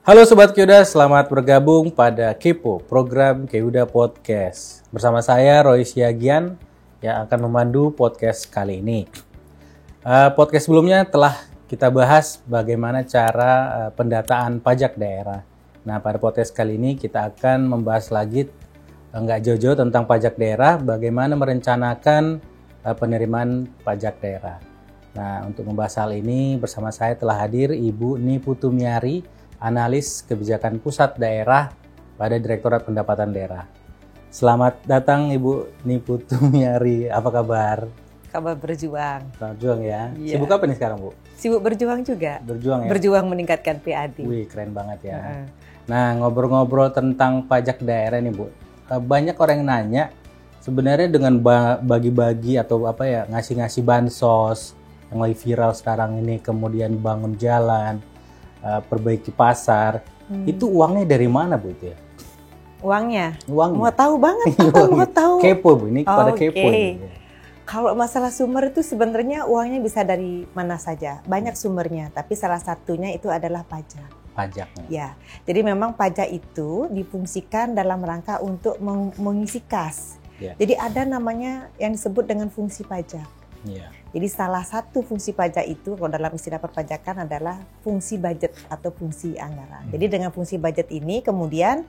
Halo Sobat Kyoda, selamat bergabung pada Kepo, program Kyoda Podcast. Bersama saya Roy Siagian yang akan memandu podcast kali ini. Podcast sebelumnya telah kita bahas bagaimana cara pendataan pajak daerah. Nah, pada podcast kali ini kita akan membahas lagi nggak jauh-jauh tentang pajak daerah, bagaimana merencanakan penerimaan pajak daerah. Nah, untuk membahas hal ini bersama saya telah hadir Ibu Nipu Tumiari, analis kebijakan pusat daerah pada Direktorat Pendapatan Daerah. Selamat datang Ibu Nipu Tumiari, apa kabar? Kabar berjuang. Berjuang ya. Iya. Sibuk apa nih sekarang, Bu? Sibuk berjuang juga. Berjuang ya. Berjuang meningkatkan PAD. Wih, keren banget ya. Nah, ngobrol-ngobrol tentang pajak daerah nih, Bu. Banyak orang yang nanya, sebenarnya dengan bagi-bagi atau apa ya, ngasih-ngasih bansos yang lagi viral sekarang ini, kemudian bangun jalan, perbaiki pasar, itu uangnya dari mana, Bu, itu ya? Uangnya? Uangnya. Mau tahu banget, mau tahu. Kepo, Bu, ini pada kepo. Ini. Kalau masalah sumber itu sebenarnya uangnya bisa dari mana saja, banyak sumbernya, tapi salah satunya itu adalah pajak. Pajaknya. Ya, jadi memang pajak itu difungsikan dalam rangka untuk mengisi kas. Ya. Jadi ada namanya yang disebut dengan fungsi pajak. Ya. Jadi salah satu fungsi pajak itu kalau dalam istilah perpajakan adalah fungsi budget atau fungsi anggaran. Jadi dengan fungsi budget ini kemudian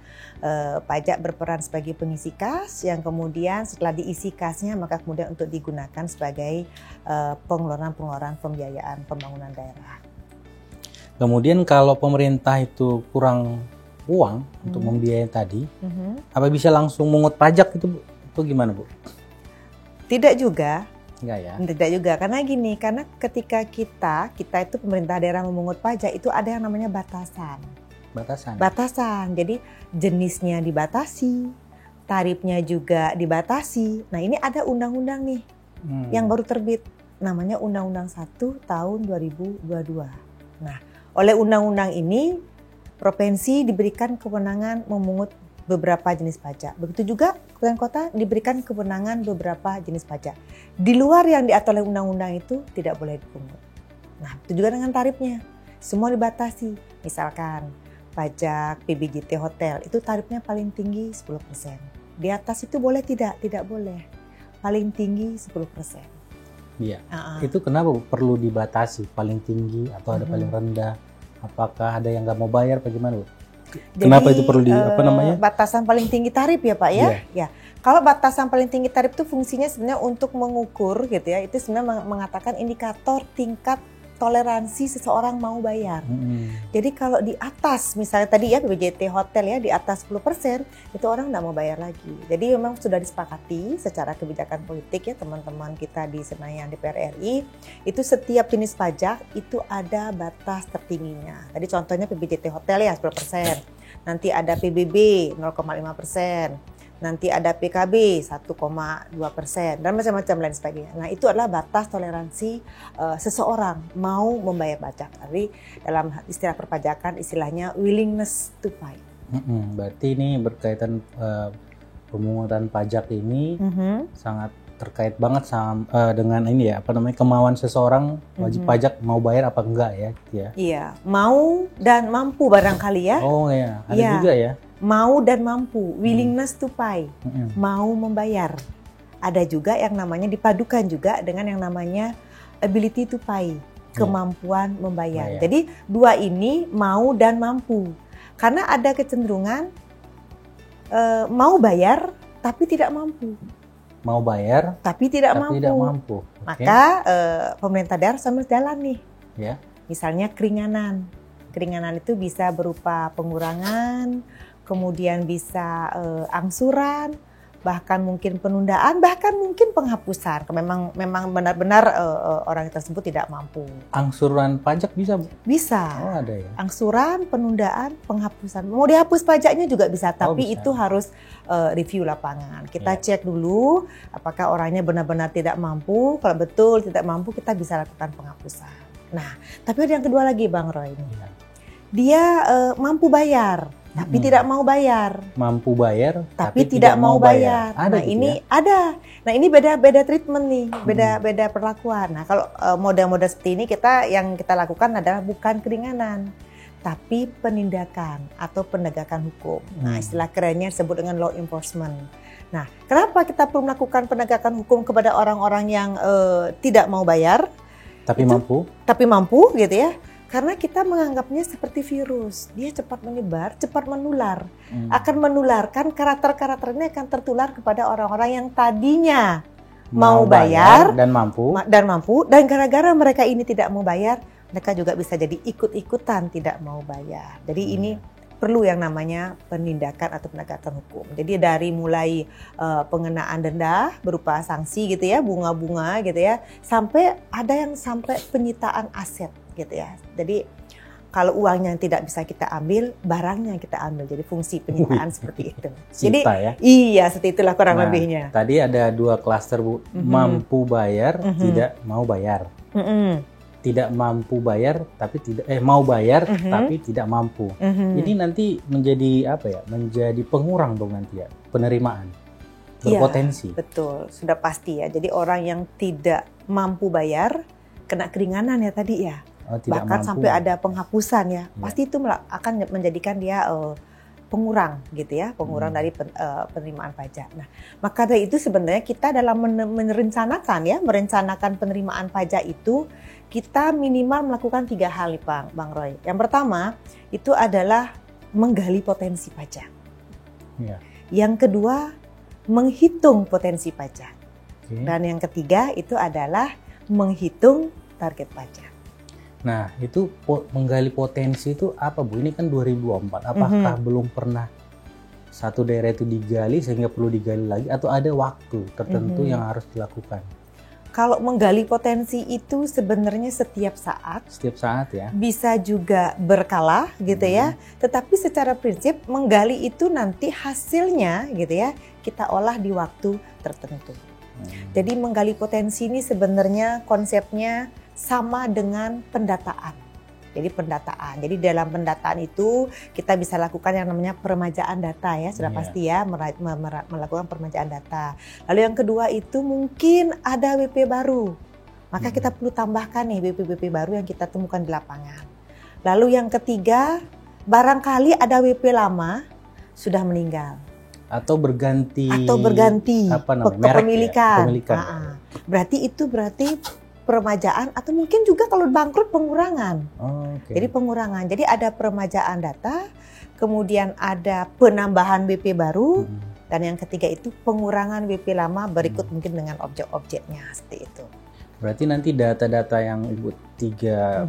pajak berperan sebagai pengisi kas yang kemudian setelah diisi kasnya maka kemudian untuk digunakan sebagai pengeluaran pembiayaan pembangunan daerah. Kemudian kalau pemerintah itu kurang uang untuk membiayai tadi, apa bisa langsung mengut pajak itu gimana, Bu? Tidak juga. Enggak ya? Tidak juga, karena gini, karena ketika kita itu pemerintah daerah memungut pajak itu ada yang namanya batasan. Batasan, jadi jenisnya dibatasi, tarifnya juga dibatasi. Nah ini ada undang-undang nih yang baru terbit, namanya Undang-Undang 1 tahun 2022. Nah oleh undang-undang ini provinsi diberikan kewenangan memungut beberapa jenis pajak. Begitu juga kabupaten kota diberikan kewenangan beberapa jenis pajak. Di luar yang diatur oleh undang-undang itu tidak boleh dipungut. Nah, itu juga dengan tarifnya. Semua dibatasi. Misalkan pajak PBJT hotel itu tarifnya paling tinggi 10%. Di atas itu boleh tidak? Tidak boleh. Paling tinggi 10%. Iya. Itu kenapa perlu dibatasi paling tinggi atau ada paling rendah? Apakah ada yang nggak mau bayar? Bagaimana, Bu? Kenapa Jadi, itu perlu batasan paling tinggi tarif ya Pak ya? Ya. Kalau batasan paling tinggi tarif itu fungsinya sebenarnya untuk mengukur gitu ya. Itu sebenarnya mengatakan indikator tingkat toleransi seseorang mau bayar. Jadi kalau di atas misalnya tadi ya PBJT hotel ya di atas 10% itu orang nggak mau bayar lagi. Jadi memang sudah disepakati secara kebijakan politik ya teman-teman kita di Senayan DPR RI itu setiap jenis pajak itu ada batas tertingginya. Tadi contohnya PBJT hotel ya 10%. Nanti ada PBB 0,5%. Nanti ada PKB 1,2% dan macam-macam lain sebagainya. Nah itu adalah batas toleransi seseorang mau membayar pajak. Jadi dalam istilah perpajakan istilahnya willingness to pay. Berarti ini berkaitan pemungutan pajak ini sangat terkait banget sama dengan ini ya kemauan seseorang wajib pajak mau bayar apa enggak ya? Iya mau dan mampu barangkali ya. Oh ya ada juga ya. Mau dan mampu, willingness to pay, mau membayar. Ada juga yang namanya dipadukan juga dengan yang namanya ability to pay, kemampuan membayar. Jadi dua ini mau dan mampu. Karena ada kecenderungan mau bayar tapi tidak mampu. Mau bayar tapi tidak mampu. Maka pemerintah daerah sambil jalan nih. Ya. Misalnya keringanan. Keringanan itu bisa berupa pengurangan, kemudian bisa angsuran, bahkan mungkin penundaan, bahkan mungkin penghapusan. Memang benar-benar orang tersebut tidak mampu. Angsuran pajak bisa, Bu? Bisa. Oh, ada ya. Angsuran, penundaan, penghapusan. Mau dihapus pajaknya juga bisa, tapi bisa. itu harus review lapangan. Kita cek dulu apakah orangnya benar-benar tidak mampu. Kalau betul tidak mampu, kita bisa lakukan penghapusan. Nah, tapi ada yang kedua lagi, Bang Roy. Dia mampu bayar. Tapi tidak mau bayar. Mampu bayar, tapi tidak mau bayar. Ada nah gitu ini ya? ada. Nah ini beda treatment nih, beda perlakuan. Nah kalau model-model seperti ini yang kita lakukan adalah bukan keringanan, tapi penindakan atau penegakan hukum. Nah, istilah kerennya disebut dengan law enforcement. Nah, kenapa kita perlu melakukan penegakan hukum kepada orang-orang yang tidak mau bayar? Tapi mampu gitu ya. Karena kita menganggapnya seperti virus, dia cepat menyebar, cepat menular, akan menularkan karakter-karakternya akan tertular kepada orang-orang yang tadinya mau bayar dan mampu, dan gara-gara mereka ini tidak mau bayar, mereka juga bisa jadi ikut-ikutan tidak mau bayar. Jadi ini perlu yang namanya penindakan atau penegakan hukum. Jadi dari mulai pengenaan denda berupa sanksi gitu ya, bunga-bunga gitu ya, sampai ada yang sampai penyitaan aset gitu ya. Jadi kalau uangnya tidak bisa kita ambil, barangnya kita ambil. Jadi fungsi penyitaan seperti itu. Jadi ya? Iya, seperti itulah kurang lebihnya. Tadi ada 2 klaster Bu, mampu bayar, tidak mau bayar. Tidak mampu bayar tapi tidak mau bayar tapi tidak mampu. Ini nanti menjadi apa ya? Menjadi pengurang dong nanti ya, penerimaan. Berpotensi. Ya, betul, sudah pasti ya. Jadi orang yang tidak mampu bayar kena keringanan ya tadi ya. Bahkan mampu, sampai ada penghapusan ya. Pasti itu akan menjadikan dia pengurang gitu ya, pengurang dari penerimaan pajak. Nah, maka dari itu sebenarnya kita dalam merencanakan penerimaan pajak itu, kita minimal melakukan 3 hal nih Bang Roy. Yang pertama itu adalah menggali potensi pajak. Yang kedua menghitung potensi pajak. Dan yang ketiga itu adalah menghitung target pajak. Nah, itu menggali potensi itu apa Bu? Ini kan 2024. Apakah belum pernah satu daerah itu digali sehingga perlu digali lagi, atau ada waktu tertentu yang harus dilakukan? Kalau menggali potensi itu sebenarnya setiap saat ya. Bisa juga berkala gitu ya. Tetapi secara prinsip menggali itu nanti hasilnya gitu ya, kita olah di waktu tertentu. Jadi menggali potensi ini sebenarnya konsepnya sama dengan pendataan. Jadi dalam pendataan itu kita bisa lakukan yang namanya peremajaan data ya, sudah pasti ya, melakukan peremajaan data. Lalu yang kedua itu mungkin ada WP baru. Maka kita perlu tambahkan nih WP baru yang kita temukan di lapangan. Lalu yang ketiga, barangkali ada WP lama sudah meninggal. Atau berganti kepemilikan. Berarti peremajaan atau mungkin juga kalau bangkrut pengurangan. Jadi pengurangan. Jadi ada peremajaan data, kemudian ada penambahan WP baru, dan yang ketiga itu pengurangan WP lama berikut mungkin dengan objek-objeknya seperti itu. Berarti nanti data-data yang Ibu tiga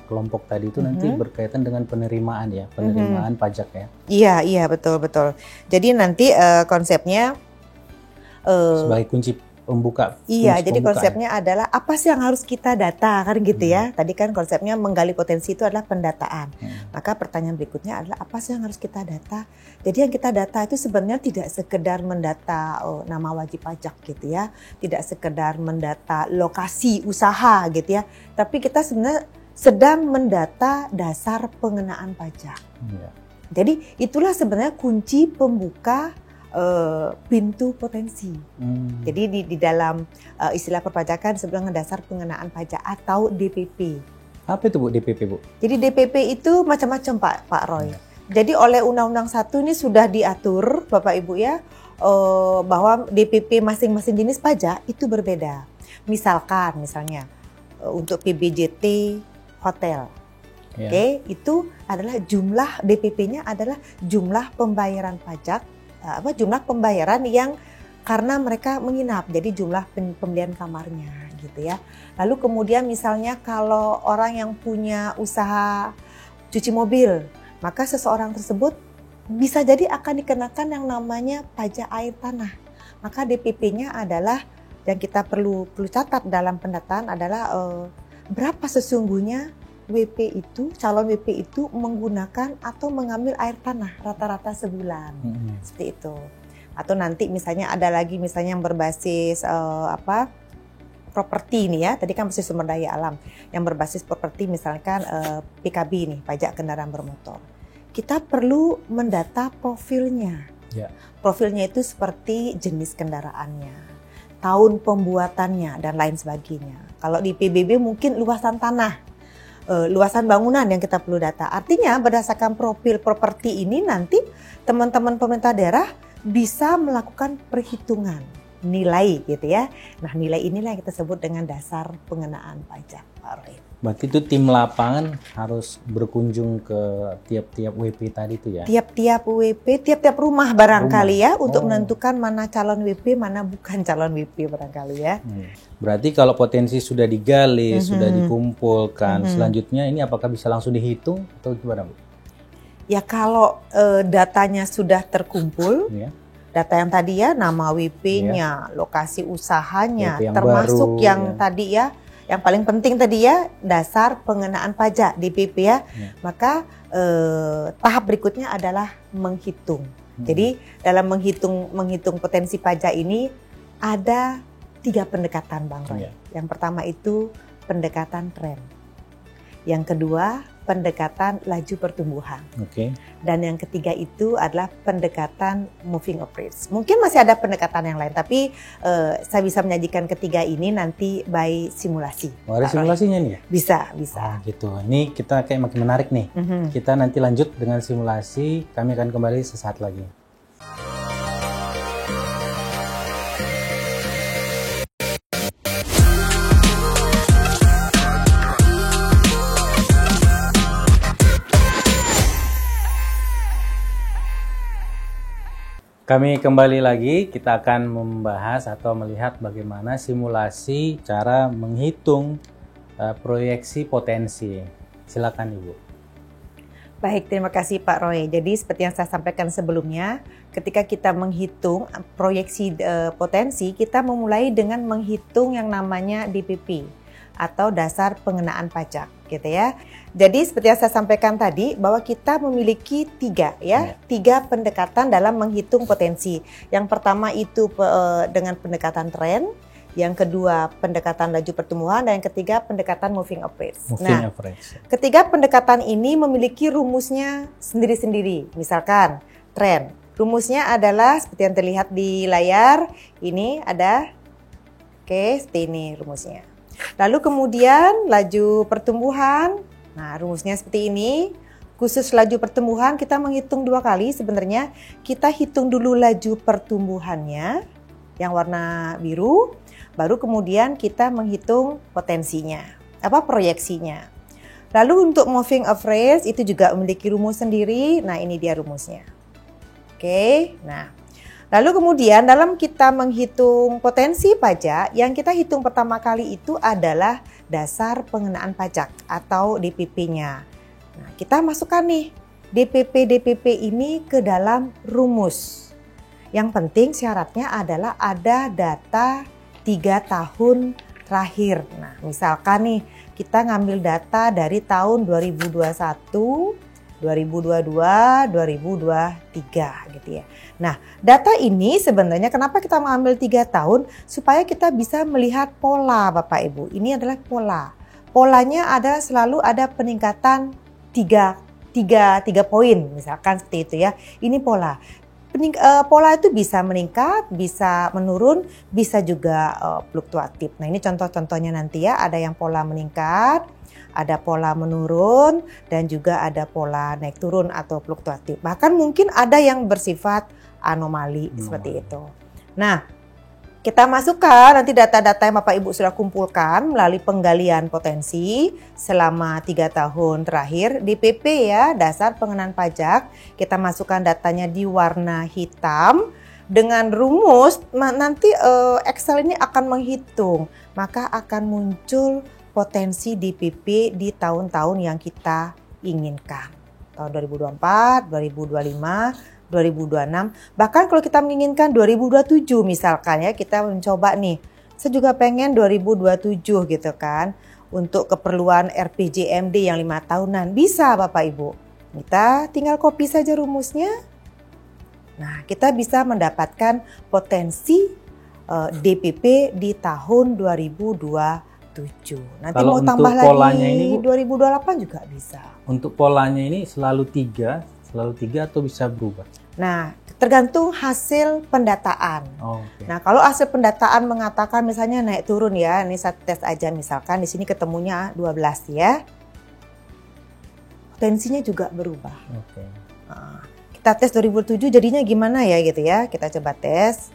kelompok tadi itu nanti berkaitan dengan penerimaan ya, penerimaan pajak ya. Iya betul. Jadi nanti konsepnya sebagai kunci pembuka. Jadi konsepnya adalah apa sih yang harus kita data kan gitu ya. Tadi kan konsepnya menggali potensi itu adalah pendataan. Maka pertanyaan berikutnya adalah apa sih yang harus kita data. Jadi yang kita data itu sebenarnya tidak sekedar mendata nama wajib pajak gitu ya. Tidak sekedar mendata lokasi usaha gitu ya. Tapi kita sebenarnya sedang mendata dasar pengenaan pajak. Jadi itulah sebenarnya kunci pembuka pintu potensi. Jadi di dalam istilah perpajakan sebenarnya dasar pengenaan pajak atau DPP. Apa itu Bu DPP Bu? Jadi DPP itu macam-macam Pak Roy. Jadi oleh Undang-Undang 1 ini sudah diatur Bapak Ibu ya, bahwa DPP masing-masing jenis pajak itu berbeda. Misalnya untuk PBJT hotel. Itu adalah jumlah DPP-nya adalah jumlah pembayaran pajak, jumlah pembayaran yang karena mereka menginap, jadi jumlah pembelian kamarnya gitu ya. Lalu kemudian misalnya kalau orang yang punya usaha cuci mobil, maka seseorang tersebut bisa jadi akan dikenakan yang namanya pajak air tanah. Maka DPP-nya adalah yang kita perlu catat dalam pendataan adalah berapa sesungguhnya WP itu, calon WP itu menggunakan atau mengambil air tanah rata-rata sebulan. Seperti itu. Atau nanti misalnya ada lagi misalnya yang berbasis properti nih ya. Tadi kan masih sumber daya alam. Yang berbasis properti misalkan PKB nih, pajak kendaraan bermotor. Kita perlu mendata profilnya. Profilnya itu seperti jenis kendaraannya, tahun pembuatannya dan lain sebagainya. Kalau di PBB mungkin luasan tanah. luasan bangunan yang kita perlu data. Artinya berdasarkan profil properti ini nanti teman-teman pemerintah daerah bisa melakukan perhitungan nilai gitu ya. Nah, nilai inilah yang kita sebut dengan dasar pengenaan pajak, Pak Roy. Berarti itu tim lapangan harus berkunjung ke tiap-tiap WP tadi itu ya? Tiap-tiap WP, tiap-tiap rumah barangkali ya, untuk menentukan mana calon WP, mana bukan calon WP barangkali ya. Berarti kalau potensi sudah digali, sudah dikumpulkan, selanjutnya ini apakah bisa langsung dihitung atau gimana, Bu? Ya kalau datanya sudah terkumpul, data yang tadi ya, nama WP-nya, lokasi usahanya, yang termasuk baru, yang tadi ya, yang paling penting tadi ya, dasar pengenaan pajak DPP ya. Maka tahap berikutnya adalah menghitung. Jadi dalam menghitung potensi pajak ini ada 3 pendekatan, Bang Roy. Yang pertama itu pendekatan tren. Yang kedua, pendekatan laju pertumbuhan. Dan yang ketiga itu adalah pendekatan moving average. Mungkin masih ada pendekatan yang lain, tapi saya bisa menyajikan ketiga ini nanti by simulasi. Ada simulasinya nih ya? Bisa. Gitu. Ini kita kayak makin menarik nih. Kita nanti lanjut dengan simulasi. Kami akan kembali sesaat lagi. Kami kembali lagi, kita akan membahas atau melihat bagaimana simulasi cara menghitung proyeksi potensi. Silakan Ibu. Baik, terima kasih Pak Roy. Jadi seperti yang saya sampaikan sebelumnya, ketika kita menghitung proyeksi potensi, kita memulai dengan menghitung yang namanya DPP atau dasar pengenaan pajak, gitu ya. Jadi seperti yang saya sampaikan tadi bahwa kita memiliki 3 pendekatan dalam menghitung potensi. Yang pertama itu dengan pendekatan tren, yang kedua pendekatan laju pertumbuhan, dan yang ketiga pendekatan moving average. Ketiga pendekatan ini memiliki rumusnya sendiri-sendiri. Misalkan tren, rumusnya adalah seperti yang terlihat di layar. Ini ada, seperti ini rumusnya. Lalu kemudian laju pertumbuhan, nah rumusnya seperti ini. Khusus laju pertumbuhan kita menghitung 2 kali sebenarnya. Kita hitung dulu laju pertumbuhannya yang warna biru, baru kemudian kita menghitung potensinya, proyeksinya. Lalu untuk moving average itu juga memiliki rumus sendiri. Nah, ini dia rumusnya. Lalu kemudian dalam kita menghitung potensi pajak, yang kita hitung pertama kali itu adalah dasar pengenaan pajak atau DPP-nya. Nah, kita masukkan nih DPP ini ke dalam rumus. Yang penting syaratnya adalah ada data 3 tahun terakhir. Nah, misalkan nih kita ngambil data dari tahun 2021, 2022, 2023 gitu ya. Nah, data ini sebenarnya kenapa kita mengambil 3 tahun? Supaya kita bisa melihat pola, Bapak Ibu. Ini adalah pola. Polanya selalu ada peningkatan 3 poin, misalkan seperti itu ya. Ini pola. Pola itu bisa meningkat, bisa menurun, bisa juga fluktuatif. Nah, ini contoh-contohnya nanti ya. Ada yang pola meningkat, ada pola menurun, dan juga ada pola naik turun atau fluktuatif. Bahkan mungkin ada yang bersifat anomali seperti itu. Nah, kita masukkan nanti data-data yang Bapak Ibu sudah kumpulkan melalui penggalian potensi selama 3 tahun terakhir. DPP ya, dasar pengenaan pajak. Kita masukkan datanya di warna hitam. Dengan rumus, nanti Excel ini akan menghitung. Maka akan muncul potensi DPP di tahun-tahun yang kita inginkan. Tahun 2024, 2025, 2026. Bahkan kalau kita menginginkan 2027 misalkan ya, kita mencoba nih. Saya juga pengen 2027 gitu kan. Untuk keperluan RPJMD yang 5 tahunan. Bisa Bapak Ibu. Kita tinggal copy saja rumusnya. Nah, kita bisa mendapatkan potensi DPP di tahun 2027. Nanti kalau mau tambah polanya lagi ini, Bu, 2028 juga bisa. Untuk polanya ini selalu tiga atau bisa berubah? Nah, tergantung hasil pendataan. Nah, kalau hasil pendataan mengatakan misalnya naik turun ya, ini saya tes aja misalkan di sini ketemunya 12 ya. potensinya juga berubah. Kita tes 2007 jadinya gimana ya gitu ya, kita coba tes.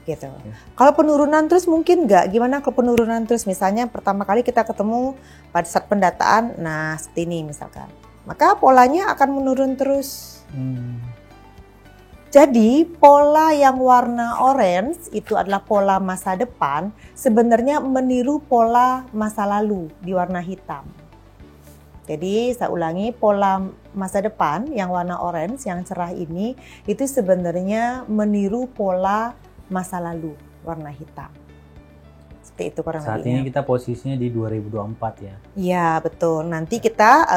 Gitu. Kalau penurunan terus mungkin nggak? Gimana kalau penurunan terus? Misalnya pertama kali kita ketemu pada saat pendataan, nah seperti ini misalkan. Maka polanya akan menurun terus. Jadi pola yang warna orange itu adalah pola masa depan, sebenarnya meniru pola masa lalu di warna hitam. Jadi saya ulangi, pola masa depan yang warna orange, yang cerah ini, itu sebenarnya meniru pola masa lalu warna hitam. Seperti itu kurang lebihnya. Saat ini kita posisinya di 2024 ya? Iya betul, nanti kita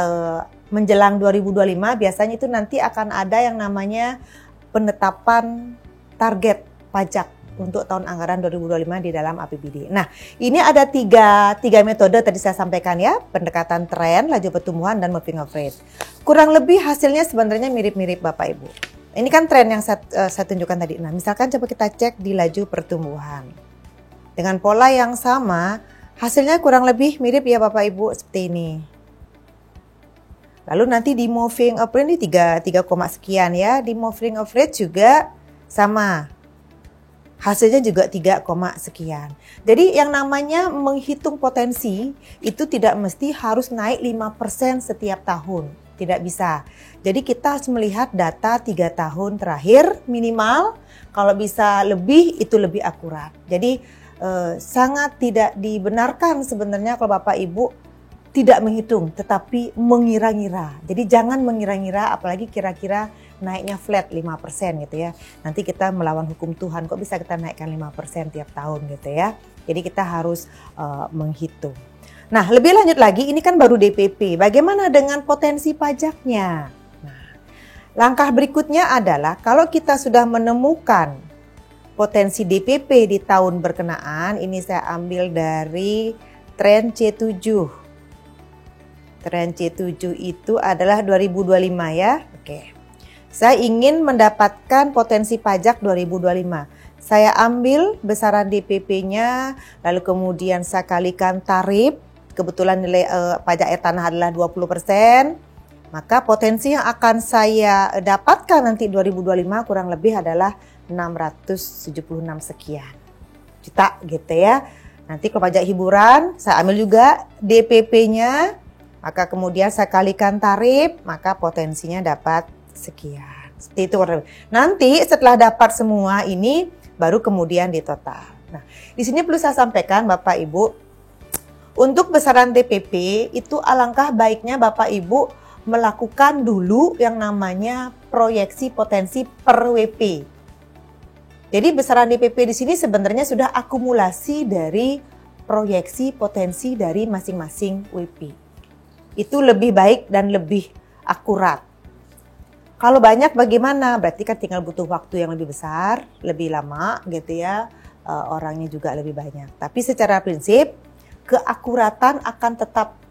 menjelang 2025 biasanya itu nanti akan ada yang namanya penetapan target pajak untuk tahun anggaran 2025 di dalam APBD. Nah, ini ada tiga metode tadi saya sampaikan ya, pendekatan tren, laju pertumbuhan, dan moving average. Kurang lebih hasilnya sebenarnya mirip-mirip Bapak Ibu. Ini kan tren yang saya tunjukkan tadi. Nah, misalkan coba kita cek di laju pertumbuhan. Dengan pola yang sama, hasilnya kurang lebih mirip ya Bapak Ibu, seperti ini. Lalu nanti di moving average ini 3, sekian ya. Di moving average juga sama. Hasilnya juga 3, sekian. Jadi yang namanya menghitung potensi itu tidak mesti harus naik 5% setiap tahun. Tidak bisa. Jadi kita harus melihat data 3 tahun terakhir minimal. Kalau bisa lebih itu lebih akurat. Jadi sangat tidak dibenarkan sebenarnya kalau Bapak Ibu tidak menghitung tetapi mengira-ngira. Jadi jangan mengira-ngira apalagi kira-kira naiknya flat 5% gitu ya. Nanti kita melawan hukum Tuhan, kok bisa kita naikkan 5% tiap tahun gitu ya. Jadi kita harus menghitung. Nah, lebih lanjut lagi, ini kan baru DPP. Bagaimana dengan potensi pajaknya? Nah, langkah berikutnya adalah kalau kita sudah menemukan potensi DPP di tahun berkenaan, ini saya ambil dari tren C7. Tren C7 itu adalah 2025 ya. Oke. Saya ingin mendapatkan potensi pajak 2025. Saya ambil besaran DPP-nya, lalu kemudian saya kalikan tarif. Kebetulan nilai pajak air tanah adalah 20%. Maka potensi yang akan saya dapatkan nanti 2025 kurang lebih adalah 676 sekian juta gitu ya. Nanti kalau pajak hiburan, saya ambil juga DPP-nya. Maka kemudian saya kalikan tarif, maka potensinya dapat sekian. Seperti itu. Nanti setelah dapat semua ini, baru kemudian ditotal. Nah, di sini perlu saya sampaikan Bapak Ibu, untuk besaran DPP itu alangkah baiknya Bapak Ibu melakukan dulu yang namanya proyeksi potensi per WP. Jadi besaran DPP di sini sebenarnya sudah akumulasi dari proyeksi potensi dari masing-masing WP. Itu lebih baik dan lebih akurat. Kalau banyak bagaimana? Berarti kan tinggal butuh waktu yang lebih besar, lebih lama gitu ya. Orangnya juga lebih banyak. Tapi secara prinsip keakuratan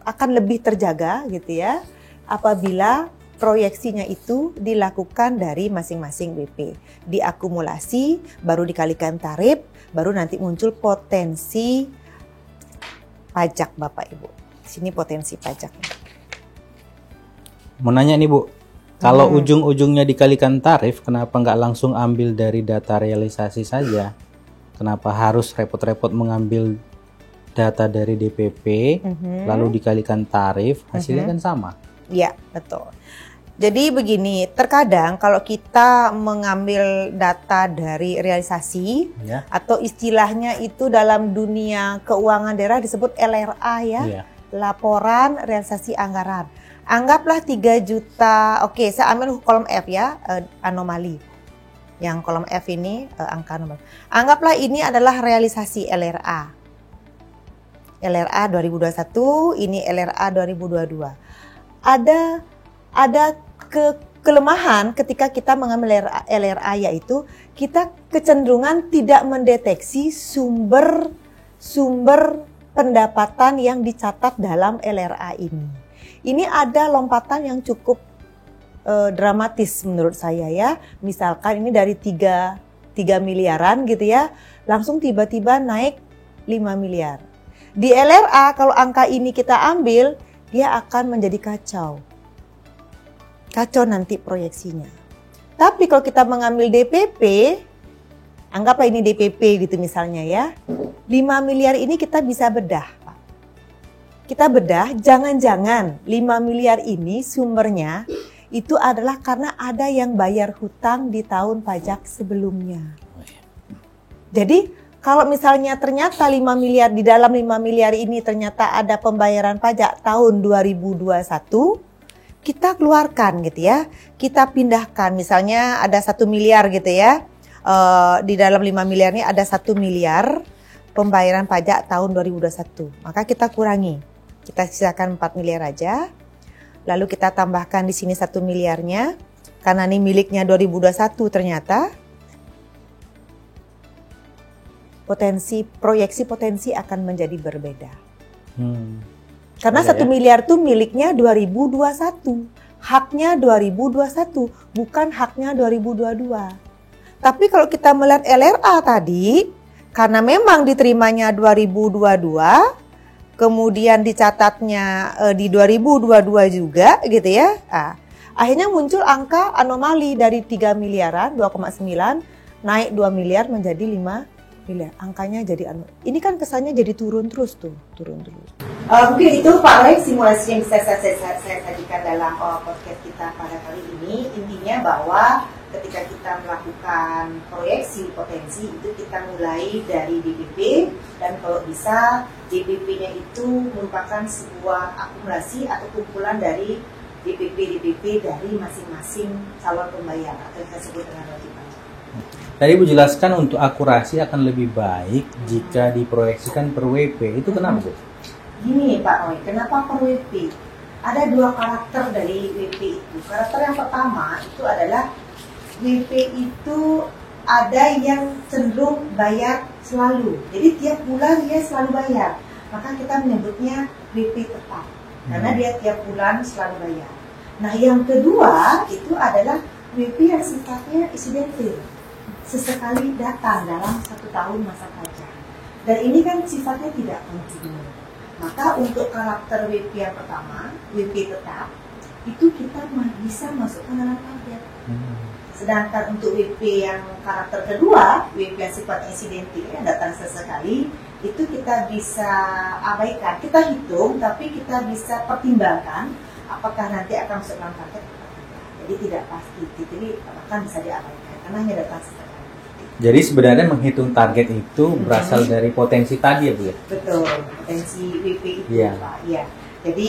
akan lebih terjaga gitu ya. Apabila proyeksinya itu dilakukan dari masing-masing WP. Diakumulasi, baru dikalikan tarif, baru nanti muncul potensi pajak Bapak Ibu. Sini potensi pajaknya. Mau nanya nih Bu, kalau ujung-ujungnya dikalikan tarif, kenapa nggak langsung ambil dari data realisasi saja? Kenapa harus repot-repot mengambil data dari DPP, lalu dikalikan tarif, hasilnya kan sama? Iya, betul. Jadi begini, terkadang kalau kita mengambil data dari realisasi atau istilahnya itu dalam dunia keuangan daerah disebut LRA ya, laporan realisasi anggaran. Anggaplah 3 juta, oke saya ambil kolom F ya, anomali. Yang kolom F ini angka anomali. Anggaplah ini adalah realisasi LRA. LRA 2021, ini LRA 2022. Ada kelemahan ketika kita mengambil LRA, yaitu kita kecenderungan tidak mendeteksi sumber pendapatan yang dicatat dalam LRA ini. Ini ada lompatan yang cukup dramatis menurut saya ya. Misalkan ini dari 3 miliaran gitu ya, langsung tiba-tiba naik 5 miliar. Di LRA kalau angka ini kita ambil, dia akan menjadi kacau. Kacau nanti proyeksinya. Tapi kalau kita mengambil DPP, anggaplah ini DPP gitu misalnya ya. 5 miliar ini kita bisa bedah, Pak. Kita bedah, jangan-jangan 5 miliar ini sumbernya itu adalah karena ada yang bayar hutang di tahun pajak sebelumnya. Jadi kalau misalnya ternyata 5 miliar, di dalam 5 miliar ini ternyata ada pembayaran pajak tahun 2021, kita keluarkan gitu ya. Kita pindahkan, misalnya ada 1 miliar gitu ya. Di dalam 5 miliar ini ada 1 miliar pembayaran pajak tahun 2021. Maka kita kurangi. Kita sisakan 4 miliar aja. Lalu kita tambahkan di sini 1 miliarnya. Karena ini miliknya 2021 ternyata. Proyeksi potensi akan menjadi berbeda. Karena 1 miliar itu miliknya 2021. Haknya 2021, bukan haknya 2022. Tapi kalau kita melihat LRA tadi, karena memang diterimanya 2022, kemudian dicatatnya di 2022 juga gitu ya. Akhirnya muncul angka anomali dari 3 miliaran, 2,9, naik 2 miliar menjadi 5 miliar. Angkanya jadi ini kan kesannya jadi turun terus tuh, turun terus. Mungkin itu Pak Roy simulasi yang bisa saya sajikan dalam podcast kita pada kali ini. Intinya bahwa ketika kita melakukan proyeksi potensi itu kita mulai dari DPP, dan kalau bisa DPP-nya itu merupakan sebuah akumulasi atau kumpulan dari DPP dari masing-masing calon pembayar atau yang kita sebut dengan wajib pajak. Tadi Bu jelaskan untuk akurasi akan lebih baik jika diproyeksikan per WP. Itu kenapa, Bu? Gini Pak Roy, kenapa per WP? Ada 2 karakter dari WP itu. Karakter yang pertama itu adalah WP itu ada yang cenderung bayar selalu. Jadi tiap bulan dia selalu bayar. Maka kita menyebutnya WP tetap. Karena dia tiap bulan selalu bayar. Nah yang kedua itu adalah WP yang sifatnya insidentil. Sesekali datang dalam 1 tahun masa pajak. Dan ini kan sifatnya tidak kontinu. Maka untuk karakter WP yang pertama, WP tetap, itu kita bisa masukkan dalam target. Sedangkan untuk WP yang karakter kedua, WP yang sifatnya insidentil yang datang sesekali, itu kita bisa abaikan. Kita hitung, tapi kita bisa pertimbangkan apakah nanti akan masuk dalam target atau tidak. Jadi tidak pasti, jadi bahkan bisa diabaikan karena hanya datang sesekali. Jadi sebenarnya menghitung target itu berasal dari potensi tadi ya Bu ya? Betul, potensi WP itu Pak. Iya. Jadi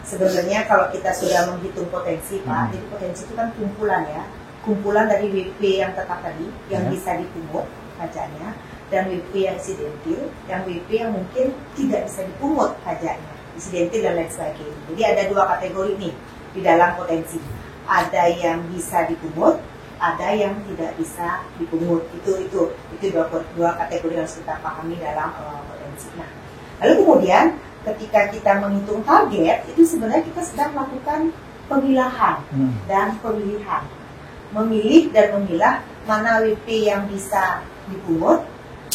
sebenarnya kalau kita sudah menghitung potensi Pak, jadi potensi itu kan kumpulan ya. Kumpulan dari WP yang tetap tadi, yang bisa dipungut pajaknya, dan WP yang insidentil, yang WP yang mungkin tidak bisa dipungut pajaknya, insidentil dan lain sebagainya. Jadi ada 2 kategori nih di dalam potensi. Ada yang bisa dipungut, ada yang tidak bisa dipungut. Itu dua kategori yang harus kita pahami dalam potensi. Nah, lalu kemudian ketika kita menghitung target, itu sebenarnya kita sedang melakukan pemilahan dan pemilihan. Memilih dan memilah mana WP yang bisa dipungut,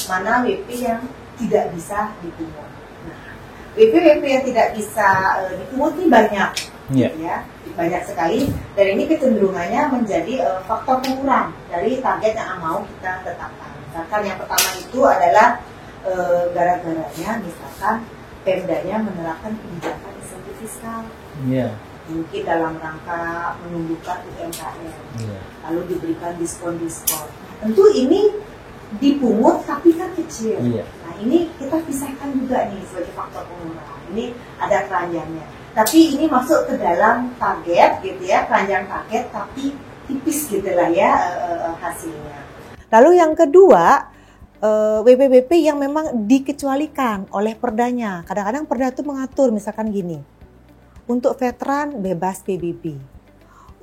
mana WP yang tidak bisa dipungut. Nah, WP yang tidak bisa dipungut ini banyak, ya, banyak sekali. Dan ini kecenderungannya menjadi faktor pengurang dari target yang mau kita tetapkan. Misalkan yang pertama itu adalah gara-garanya misalkan Pemdanya menerapkan kebijakan insentif fiskal. Mungkin dalam rangka menumbuhkan UMKM, lalu diberikan diskon-diskon. Tentu ini dipungut tapi kan kecil. Nah ini kita pisahkan juga nih sebagai faktor pengurang. Ini ada keranjangnya. Tapi ini masuk ke dalam target gitu ya, keranjang target tapi tipis gitulah ya hasilnya. Lalu yang kedua, WP-WP yang memang dikecualikan oleh perdanya. Kadang-kadang perda itu mengatur misalkan gini. Untuk veteran bebas PBB.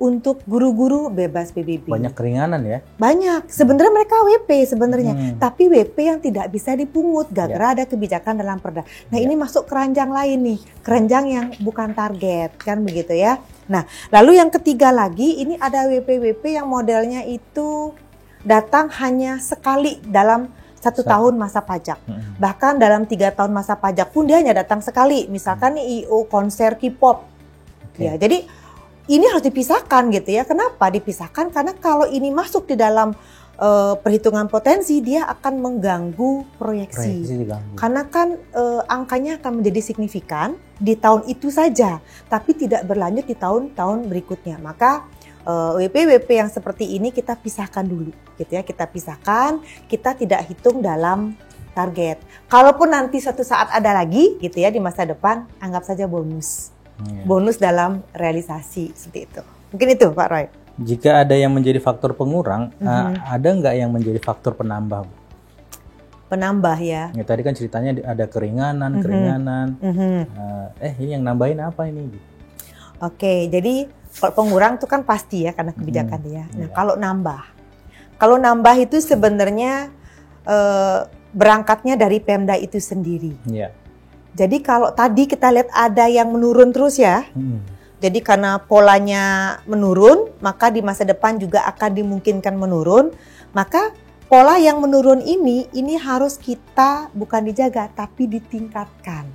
Untuk guru-guru bebas PBB. Banyak keringanan ya? Banyak. Sebenarnya mereka WP sebenarnya, tapi WP yang tidak bisa dipungut gara-gara ada kebijakan dalam perda. Nah, ini masuk keranjang lain nih, keranjang yang bukan target, kan begitu ya. Nah, lalu yang ketiga lagi ini ada WP-WP yang modelnya itu datang hanya sekali dalam 1 tahun masa pajak. Bahkan dalam 3 tahun masa pajak pun dia hanya datang sekali. Misalkan nih IO konser K-pop. Ya, jadi ini harus dipisahkan gitu ya. Kenapa dipisahkan? Karena kalau ini masuk di dalam perhitungan potensi, dia akan mengganggu proyeksi. Karena kan angkanya akan menjadi signifikan di tahun itu saja, tapi tidak berlanjut di tahun-tahun berikutnya. Maka WP yang seperti ini kita pisahkan dulu, gitu ya. Kita pisahkan, kita tidak hitung dalam target. Kalaupun nanti suatu saat ada lagi, gitu ya, di masa depan, anggap saja bonus. Bonus dalam realisasi, seperti itu. Mungkin itu, Pak Roy. Jika ada yang menjadi faktor pengurang, ada nggak yang menjadi faktor penambah? Penambah ya. Ya tadi kan ceritanya ada keringanan. Ini yang nambahin apa ini? Oke, jadi kalau pengurang itu kan pasti ya karena kebijakan dia. Nah, kalau nambah itu sebenarnya berangkatnya dari Pemda itu sendiri. Yeah. Jadi kalau tadi kita lihat ada yang menurun terus ya. Jadi karena polanya menurun, maka di masa depan juga akan dimungkinkan menurun. Maka pola yang menurun ini harus kita bukan dijaga, tapi ditingkatkan.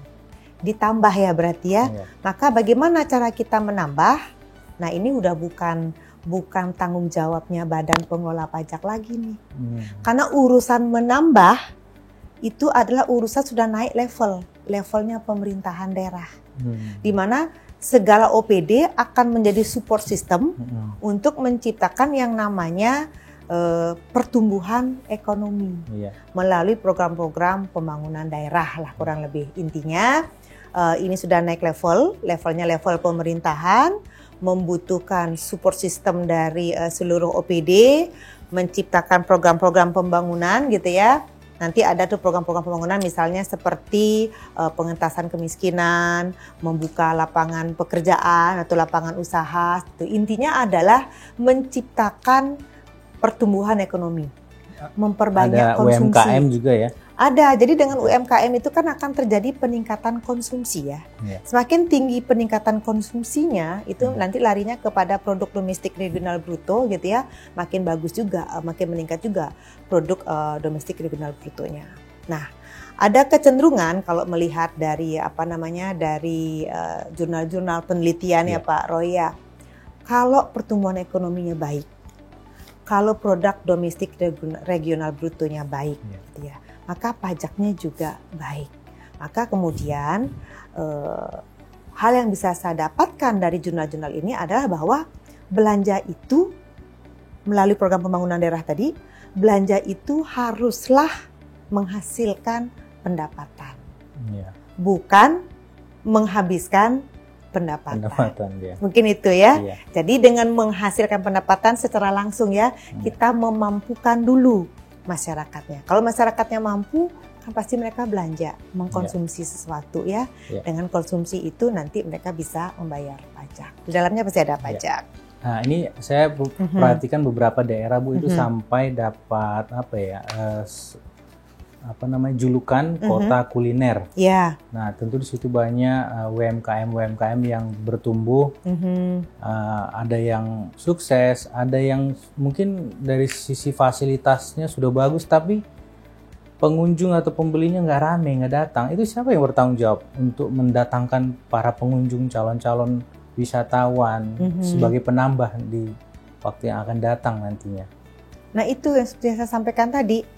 Ditambah ya berarti ya. Maka bagaimana cara kita menambah? Nah ini udah bukan tanggung jawabnya Badan Pengelola Pajak lagi nih. Karena urusan menambah itu adalah urusan sudah naik levelnya pemerintahan daerah. Di mana segala OPD akan menjadi support system untuk menciptakan yang namanya pertumbuhan ekonomi melalui program-program pembangunan daerah lah kurang lebih. Intinya ini sudah naik levelnya level pemerintahan, membutuhkan support system dari seluruh OPD, menciptakan program-program pembangunan gitu ya. Nanti ada tuh program-program pembangunan misalnya seperti pengentasan kemiskinan, membuka lapangan pekerjaan atau lapangan usaha. Intinya adalah menciptakan pertumbuhan ekonomi, memperbanyak konsumsi. Ada UMKM juga ya? Ada, jadi dengan UMKM itu kan akan terjadi peningkatan konsumsi ya. Semakin tinggi peningkatan konsumsinya, itu nanti larinya kepada produk domestik regional bruto gitu ya. Makin bagus juga, makin meningkat juga produk domestik regional brutonya. Nah, ada kecenderungan kalau melihat dari dari jurnal-jurnal penelitian ya Pak Roy ya. Kalau pertumbuhan ekonominya baik, kalau produk domestik regional brutonya baik gitu ya, maka pajaknya juga baik. Maka kemudian hal yang bisa saya dapatkan dari jurnal-jurnal ini adalah bahwa belanja itu melalui program pembangunan daerah tadi, belanja itu haruslah menghasilkan pendapatan, bukan menghabiskan pendapatan. Mungkin itu ya. Jadi dengan menghasilkan pendapatan secara langsung ya, kita memampukan dulu masyarakatnya. Kalau masyarakatnya mampu, kan pasti mereka belanja, mengkonsumsi sesuatu ya. Dengan konsumsi itu nanti mereka bisa membayar pajak. Di dalamnya pasti ada pajak. Nah ini saya perhatikan beberapa daerah Bu itu sampai dapat julukan kota kuliner. Nah tentu di situ banyak UMKM yang bertumbuh, ada yang sukses, ada yang mungkin dari sisi fasilitasnya sudah bagus tapi pengunjung atau pembelinya nggak rame, nggak datang. Itu siapa yang bertanggung jawab untuk mendatangkan para pengunjung, calon-calon wisatawan sebagai penambah di waktu yang akan datang nantinya? Nah itu yang sudah saya sampaikan tadi.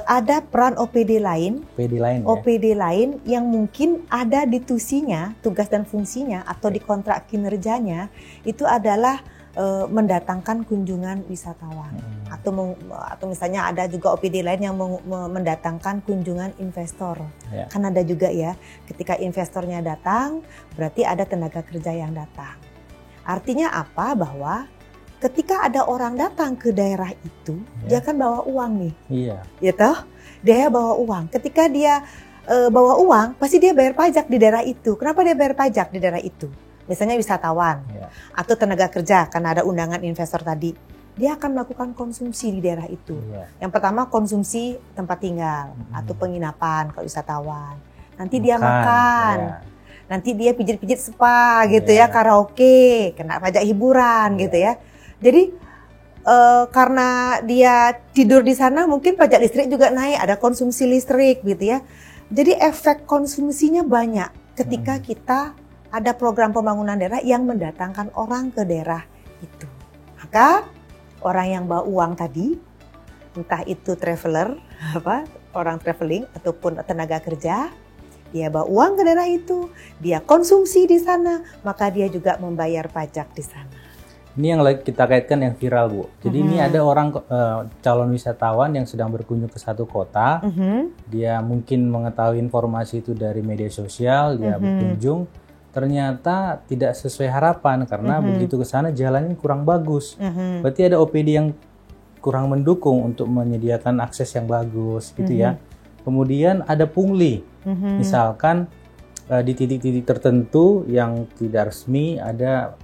Ada peran OPD lain yang mungkin ada di tusinya, tugas dan fungsinya atau di kontrak kinerjanya itu adalah mendatangkan kunjungan wisatawan atau misalnya ada juga OPD lain yang mendatangkan kunjungan investor. Kan ada juga ya, ketika investornya datang berarti ada tenaga kerja yang datang. Artinya apa? Bahwa ketika ada orang datang ke daerah itu, dia kan bawa uang nih, gitu. Dia bawa uang. Ketika dia bawa uang, pasti dia bayar pajak di daerah itu. Kenapa dia bayar pajak di daerah itu? Misalnya wisatawan atau tenaga kerja, karena ada undangan investor tadi, dia akan melakukan konsumsi di daerah itu. Yang pertama konsumsi tempat tinggal atau penginapan kalau wisatawan. Nanti dia makan. Nanti dia pijit-pijit spa gitu ya, karaoke, kena pajak hiburan gitu ya. Jadi karena dia tidur di sana mungkin pajak listrik juga naik, ada konsumsi listrik gitu ya. Jadi efek konsumsinya banyak ketika kita ada program pembangunan daerah yang mendatangkan orang ke daerah itu. Maka orang yang bawa uang tadi, entah itu traveler, orang traveling ataupun tenaga kerja, dia bawa uang ke daerah itu, dia konsumsi di sana, maka dia juga membayar pajak di sana. Ini yang kita kaitkan yang viral, Bu. Jadi ini ada orang calon wisatawan yang sedang berkunjung ke satu kota. Dia mungkin mengetahui informasi itu dari media sosial, dia berkunjung. Ternyata tidak sesuai harapan karena begitu ke sana jalannya kurang bagus. Berarti ada OPD yang kurang mendukung untuk menyediakan akses yang bagus gitu ya. Kemudian ada pungli. Misalkan di titik-titik tertentu yang tidak resmi ada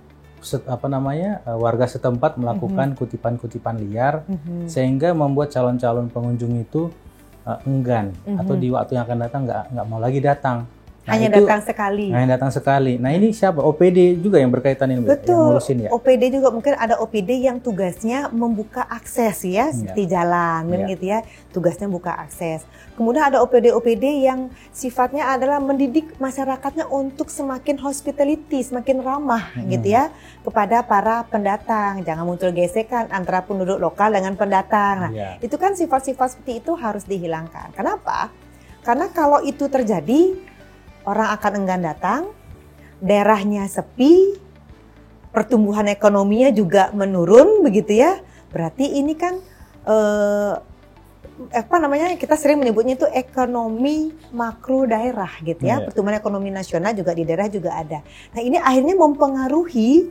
warga setempat melakukan kutipan-kutipan liar sehingga membuat calon-calon pengunjung itu enggan atau di waktu yang akan datang nggak mau lagi datang. Nah, hanya datang sekali. Nah ini siapa? OPD juga yang berkaitan ini, betul. Yang ngurusin ya? OPD juga mungkin ada OPD yang tugasnya membuka akses ya, seperti jalan, gitu ya. Tugasnya buka akses. Kemudian ada OPD yang sifatnya adalah mendidik masyarakatnya untuk semakin hospitality, semakin ramah gitu ya kepada para pendatang. Jangan muncul gesekan antara penduduk lokal dengan pendatang. Nah, itu kan sifat-sifat seperti itu harus dihilangkan. Kenapa? Karena kalau itu terjadi, orang akan enggan datang, daerahnya sepi, pertumbuhan ekonominya juga menurun begitu ya. Berarti ini kan kita sering menyebutnya itu ekonomi makro daerah gitu ya. Pertumbuhan ekonomi nasional juga di daerah juga ada. Nah, ini akhirnya mempengaruhi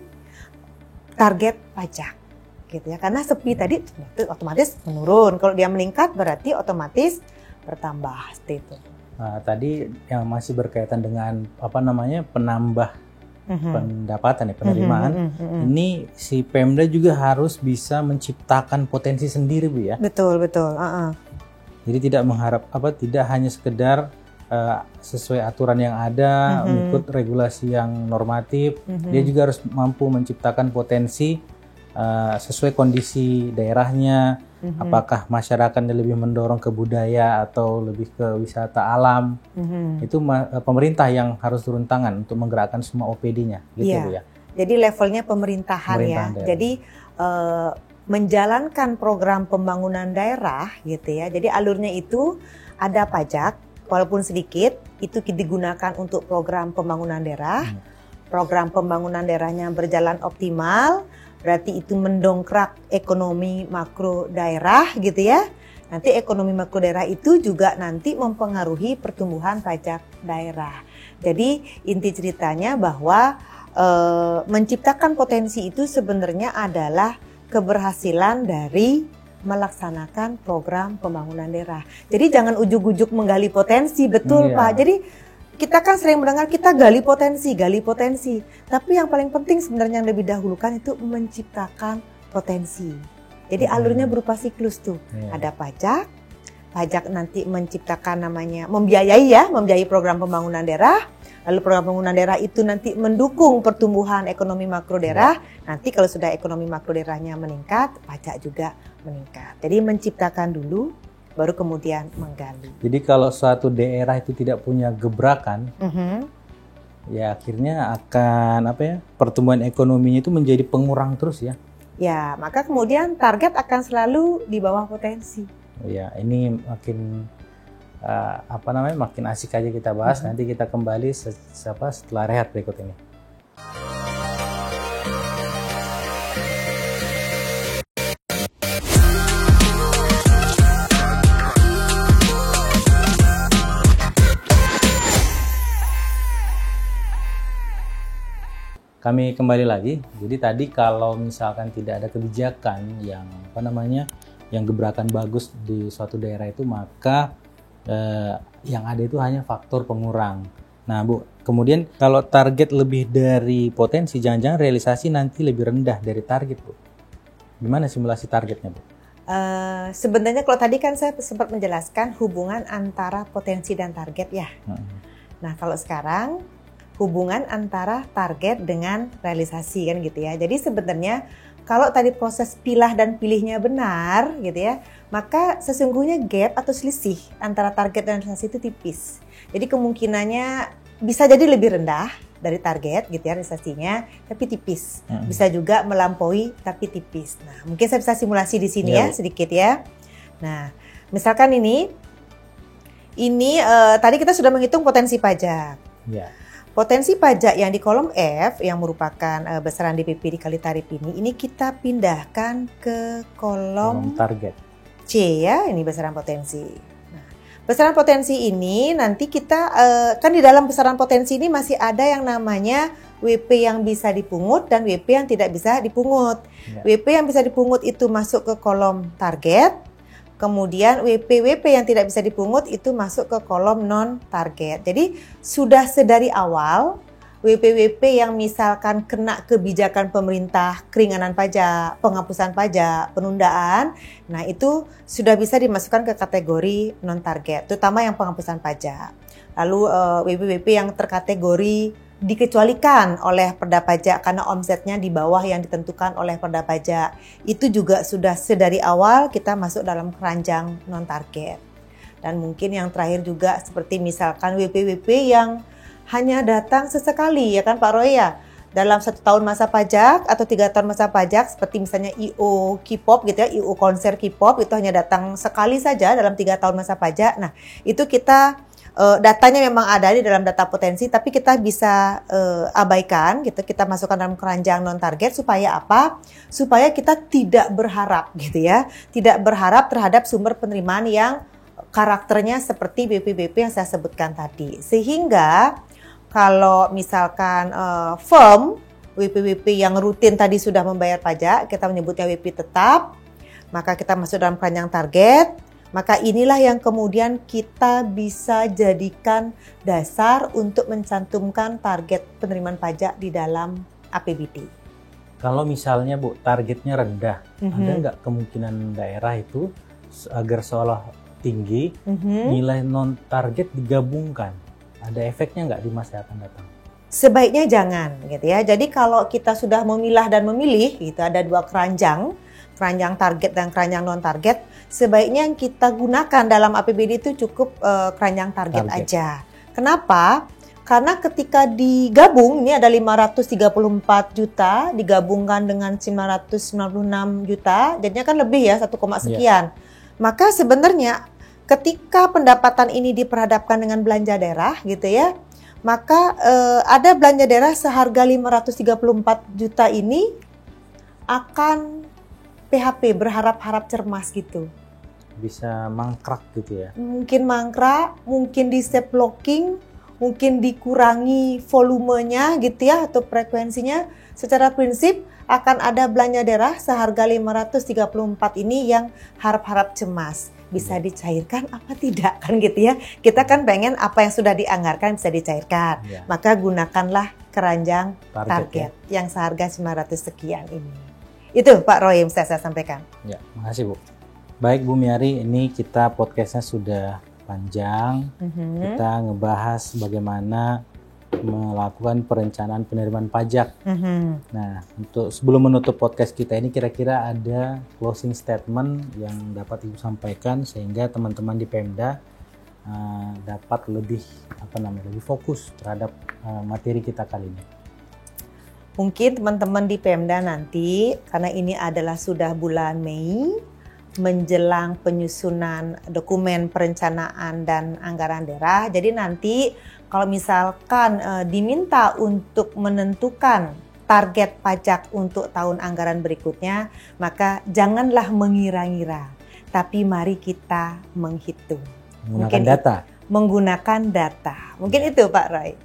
target pajak gitu ya. Karena sepi tadi otomatis menurun. Kalau dia meningkat berarti otomatis bertambah seperti itu. Nah, tadi yang masih berkaitan dengan penambah pendapatan ya, penerimaan. Ini si Pemda juga harus bisa menciptakan potensi sendiri, Bu ya. Betul. Jadi tidak tidak hanya sekedar sesuai aturan yang ada, mengikut regulasi yang normatif. Dia juga harus mampu menciptakan potensi sesuai kondisi daerahnya. Apakah masyarakatnya lebih mendorong ke budaya atau lebih ke wisata alam? Itu pemerintah yang harus turun tangan untuk menggerakkan semua OPD-nya, gitu ya. Jadi levelnya pemerintahan ya. Daerah. Jadi menjalankan program pembangunan daerah, gitu ya. Jadi alurnya itu ada pajak, walaupun sedikit, itu digunakan untuk program pembangunan daerah. Program pembangunan daerahnya berjalan optimal. Berarti itu mendongkrak ekonomi makro daerah gitu ya. Nanti ekonomi makro daerah itu juga nanti mempengaruhi pertumbuhan pajak daerah. Jadi inti ceritanya bahwa menciptakan potensi itu sebenarnya adalah keberhasilan dari melaksanakan program pembangunan daerah. Jadi jangan ujuk-ujuk menggali potensi, betul Pak. Jadi kita kan sering mendengar kita gali potensi. Tapi yang paling penting sebenarnya yang lebih dahulukan itu menciptakan potensi. Jadi alurnya berupa siklus tuh. Ada pajak nanti menciptakan membiayai program pembangunan daerah. Lalu program pembangunan daerah itu nanti mendukung pertumbuhan ekonomi makro daerah. Nanti kalau sudah ekonomi makro daerahnya meningkat, pajak juga meningkat. Jadi menciptakan dulu, baru kemudian menggali. Jadi kalau suatu daerah itu tidak punya gebrakan, ya akhirnya akan pertumbuhan ekonominya itu menjadi pengurang terus ya. Ya, maka kemudian target akan selalu di bawah potensi. Ya, ini makin makin asik aja kita bahas. Nanti kita kembali setelah rehat berikut ini. Kami kembali lagi. Jadi tadi kalau misalkan tidak ada kebijakan yang yang gebrakan bagus di suatu daerah itu, maka yang ada itu hanya faktor pengurang. Nah, Bu, kemudian kalau target lebih dari potensi, jangan-jangan realisasi nanti lebih rendah dari target, Bu. Gimana simulasi targetnya, Bu? Sebenarnya kalau tadi kan saya sempat menjelaskan hubungan antara potensi dan target ya. Nah, kalau sekarang hubungan antara target dengan realisasi kan gitu ya. Jadi sebenarnya kalau tadi proses pilah dan pilihnya benar gitu ya, maka sesungguhnya gap atau selisih antara target dan realisasi itu tipis. Jadi kemungkinannya bisa jadi lebih rendah dari target gitu ya realisasinya, tapi tipis. Bisa juga melampaui tapi tipis. Nah, mungkin saya bisa simulasi di sini ya sedikit ya. Nah, misalkan ini tadi kita sudah menghitung potensi pajak. Yeah. Potensi pajak yang di kolom F yang merupakan besaran DPP dikali tarif ini kita pindahkan ke kolom target C ya, ini besaran potensi. Nah, besaran potensi ini nanti kita kan di dalam besaran potensi ini masih ada yang namanya WP yang bisa dipungut dan WP yang tidak bisa dipungut. Yeah. WP yang bisa dipungut itu masuk ke kolom target. Kemudian WP yang tidak bisa dipungut itu masuk ke kolom non-target. Jadi sudah sedari awal WP yang misalkan kena kebijakan pemerintah, keringanan pajak, penghapusan pajak, penundaan, nah itu sudah bisa dimasukkan ke kategori non-target, terutama yang penghapusan pajak. Lalu WP yang terkategori dikecualikan oleh Perda Pajak karena omsetnya di bawah yang ditentukan oleh Perda Pajak. Itu juga sudah sedari awal kita masuk dalam keranjang non-target. Dan mungkin yang terakhir juga seperti misalkan WP yang hanya datang sesekali ya kan Pak Roy ya. Dalam 1 tahun masa pajak atau 3 tahun masa pajak seperti misalnya I.O. K-pop gitu ya, I.O. konser K-pop itu hanya datang sekali saja dalam 3 tahun masa pajak. Nah itu kita datanya memang ada di dalam data potensi, tapi kita bisa abaikan gitu, kita masukkan dalam keranjang non-target supaya apa? Supaya kita tidak berharap gitu ya, tidak berharap terhadap sumber penerimaan yang karakternya seperti BP yang saya sebutkan tadi. Sehingga kalau misalkan firm WP yang rutin tadi sudah membayar pajak, kita menyebutnya WP tetap, maka kita masuk dalam keranjang target. Maka inilah yang kemudian kita bisa jadikan dasar untuk mencantumkan target penerimaan pajak di dalam APBD. Kalau misalnya Bu, targetnya rendah, ada nggak kemungkinan daerah itu agar seolah tinggi, nilai non-target digabungkan? Ada efeknya nggak di masa yang akan datang? Sebaiknya jangan gitu ya. Jadi kalau kita sudah memilah dan memilih, gitu ada 2 keranjang target dan keranjang non-target, sebaiknya yang kita gunakan dalam APBD itu cukup keranjang target aja. Kenapa? Karena ketika digabung, ini ada 534 juta, digabungkan dengan 996 juta, jadinya kan lebih ya, 1, sekian. Maka sebenarnya ketika pendapatan ini diperhadapkan dengan belanja daerah gitu ya, maka ada belanja daerah seharga 534 juta ini akan PHP, berharap-harap cermas gitu. Bisa mangkrak gitu ya? Mungkin mangkrak, mungkin di step blocking, mungkin dikurangi volumenya gitu ya atau frekuensinya. Secara prinsip akan ada belanja daerah seharga 534 ini yang harap-harap cemas. Bisa dicairkan apa tidak kan gitu ya. Kita kan pengen apa yang sudah dianggarkan bisa dicairkan. Maka gunakanlah keranjang target yang seharga 900 sekian ini. Itu Pak Roy yang saya sampaikan. Ya, makasih Bu. Baik Bu Miari, ini kita podcastnya sudah panjang. Kita ngebahas bagaimana melakukan perencanaan penerimaan pajak. Nah, untuk sebelum menutup podcast kita ini kira-kira ada closing statement yang dapat Ibu sampaikan sehingga teman-teman di Pemda dapat lebih fokus terhadap materi kita kali ini. Mungkin teman-teman di Pemda nanti, karena ini adalah sudah bulan Mei, menjelang penyusunan dokumen perencanaan dan anggaran daerah. Jadi nanti kalau misalkan diminta untuk menentukan target pajak untuk tahun anggaran berikutnya, maka janganlah mengira-ngira, tapi mari kita menghitung. Menggunakan data. Mungkin itu Pak Roy.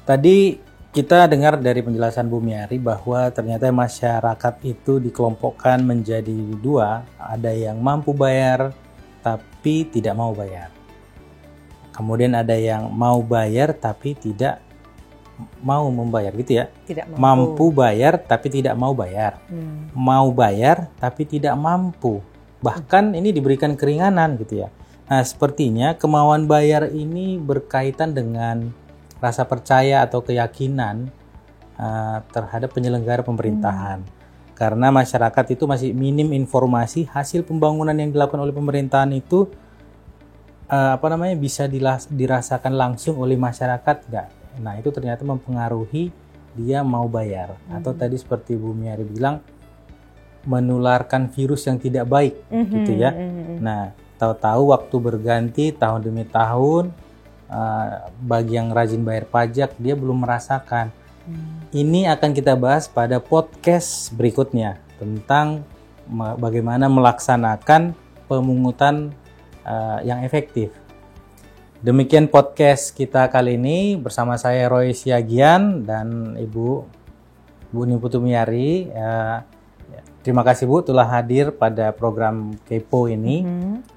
Tadi kita dengar dari penjelasan Bu Miari bahwa ternyata masyarakat itu dikelompokkan menjadi 2, ada yang mampu bayar tapi tidak mau bayar. Kemudian ada yang mau bayar tapi tidak mau membayar gitu ya. Mampu bayar tapi tidak mau bayar. Mau bayar tapi tidak mampu. Bahkan ini diberikan keringanan gitu ya. Nah, sepertinya kemauan bayar ini berkaitan dengan rasa percaya atau keyakinan terhadap penyelenggara pemerintahan. karena masyarakat itu masih minim informasi hasil pembangunan yang dilakukan oleh pemerintahan itu bisa dirasakan langsung oleh masyarakat nggak. Nah itu ternyata mempengaruhi dia mau bayar. Atau tadi seperti Bu Miari bilang, menularkan virus yang tidak baik gitu ya. Nah tahu-tahu waktu berganti tahun demi tahun, bagi yang rajin bayar pajak dia belum merasakan. Ini akan kita bahas pada podcast berikutnya tentang bagaimana melaksanakan pemungutan yang efektif. Demikian podcast kita kali ini bersama saya Roy Siagian dan Ibu Niputu Miari. Terima kasih Bu telah hadir pada program Kepo ini.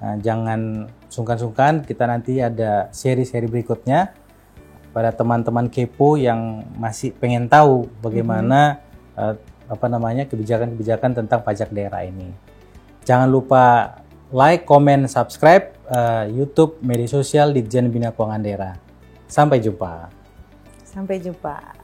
Jangan sungkan-sungkan, kita nanti ada seri-seri berikutnya pada teman-teman Kepo yang masih pengen tahu bagaimana kebijakan-kebijakan tentang pajak daerah ini. Jangan lupa like, comment, subscribe YouTube, media sosial Ditjen Bina Keuangan Daerah. Sampai jumpa. Sampai jumpa.